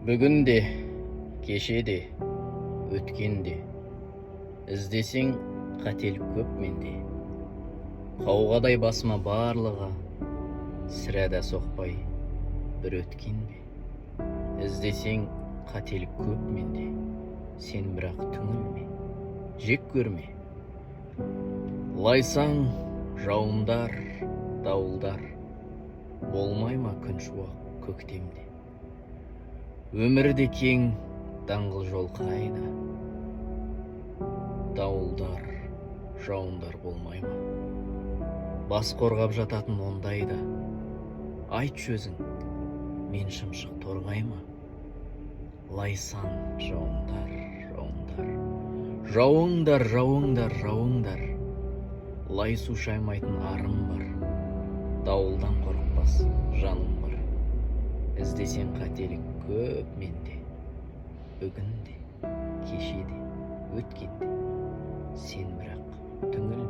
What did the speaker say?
Бүгін де, кеше де, өткен де, іздесең қателік көп менде. Қауғадай басыма барлығы, сірә да соқпай бір өткен бе. Іздесең қателік көп менде, сен бірақ түңілме, жек көрме. Лайсаң жауындар, дауылдар, болмай ма күн шуақ көктемде. Өмірде кең даңғыл жол қайда, дауылдар, жауындар болмай ма? Бас қорғап жататын ондайда, айтшы өзің, мен шымшық торғай ма? Лайсаң жауындар, жауындар, жауыңдар, жауыңдар, жауыңдар, лай су шаймайтын арым бар, дауылдан қорықпас жаным бар. Іздесең қателік көп менде, бүгін де, кеше де, өткен де, сен бірақ түңіл